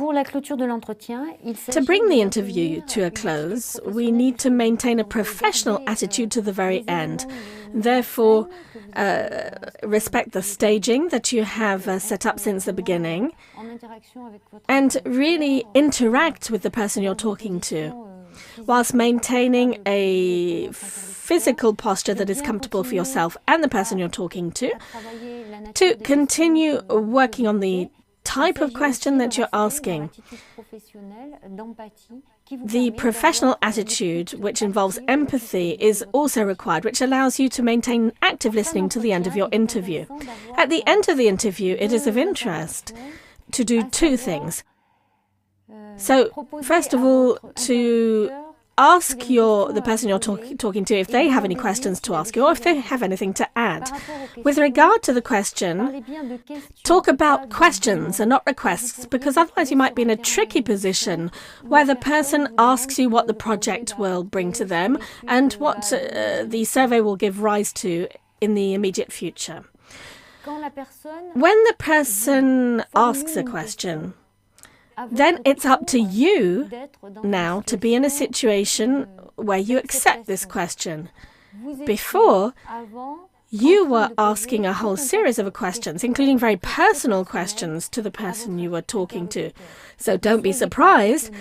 To bring the interview to a close, we need to maintain a professional attitude to the very end. Therefore, respect the staging that you have set up since the beginning and really interact with the person you're talking to, whilst maintaining a physical posture that is comfortable for yourself and the person you're talking to continue working on the type of question that you're asking. The professional attitude, which involves empathy, is also required, which allows you to maintain active listening to the end of your interview. At the end of the interview, it is of interest to do two things. So, first of all, to ask the person you're talking to if they have any questions to ask you or if they have anything to add. With regard to the question, talk about questions and not requests, because otherwise you might be in a tricky position where the person asks you what the project will bring to them and what the survey will give rise to in the immediate future. When the person asks a question, then it's up to you now to be in a situation where you accept this question. Before, you were asking a whole series of questions, including very personal questions to the person you were talking to. So don't be surprised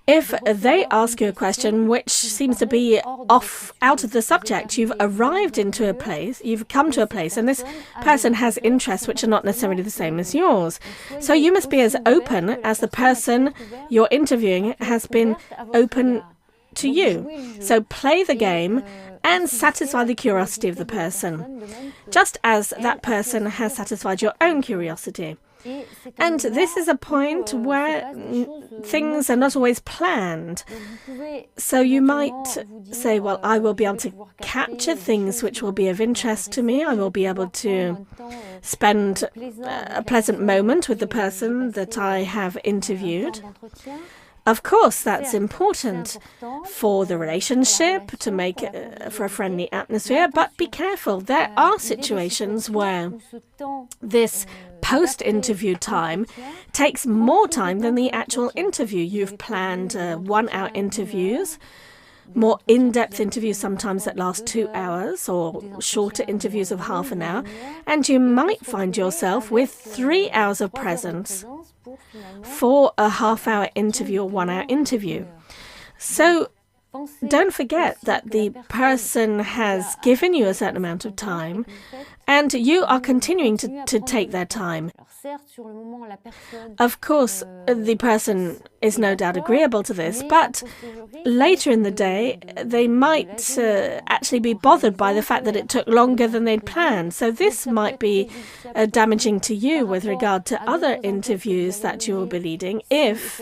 if they ask you a question which seems to be out of the subject. You've arrived into a place, you've come to a place, and this person has interests which are not necessarily the same as yours. So you must be as open as the person you're interviewing has been open to you. So play the game and satisfy the curiosity of the person, just as that person has satisfied your own curiosity. And this is a point where things are not always planned. So you might say, well, I will be able to capture things which will be of interest to me. I will be able to spend a pleasant moment with the person that I have interviewed. Of course, that's important for the relationship, to make for a friendly atmosphere, but be careful. There are situations where this post-interview time takes more time than the actual interview. You've planned 1-hour interviews, more in-depth interviews sometimes that last 2 hours, or shorter interviews of half an hour, and you might find yourself with 3 hours of presence for a half-hour interview or 1-hour interview. So don't forget that the person has given you a certain amount of time and you are continuing to take their time. Of course, the person is no doubt agreeable to this, but later in the day, they might actually be bothered by the fact that it took longer than they'd planned. So this might be damaging to you with regard to other interviews that you will be leading if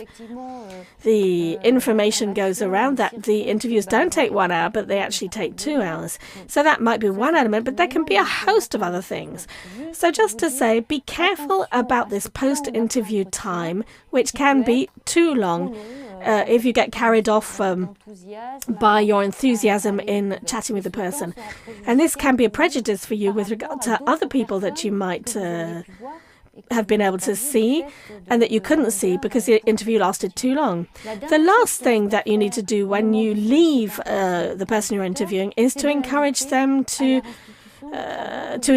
the information goes around that the interviews don't take 1 hour, but they actually take 2 hours. So that might be one element, but there can be a host of other things. So just to say, be careful about this post-interview time, which can be too long if you get carried off by your enthusiasm in chatting with the person. And this can be a prejudice for you with regard to other people that you might have been able to see and that you couldn't see because the interview lasted too long. The last thing that you need to do when you leave the person you're interviewing is to encourage them to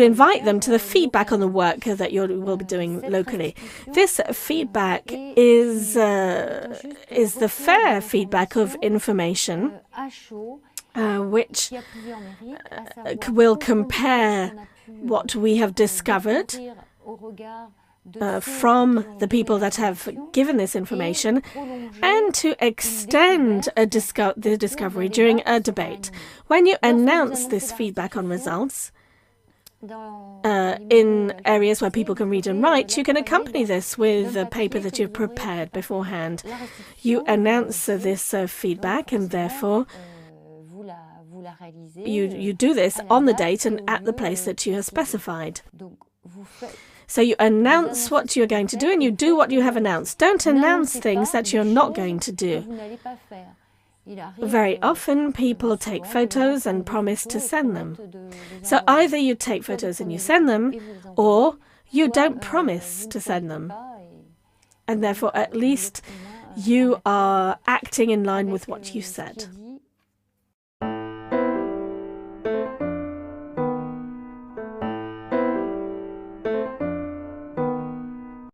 invite them to the feedback on the work that you will be doing locally. This feedback is the fair feedback of information, which will compare what we have discovered from the people that have given this information and to extend the discovery during a debate. When you announce this feedback on results, in areas where people can read and write, you can accompany this with a paper that you've prepared beforehand. You announce this feedback, and therefore you do this on the date and at the place that you have specified. So you announce what you're going to do and you do what you have announced. Don't announce things that you're not going to do. Very often people take photos and promise to send them. So either you take photos and you send them, or you don't promise to send them. and therefore at least you are acting in line with what you said.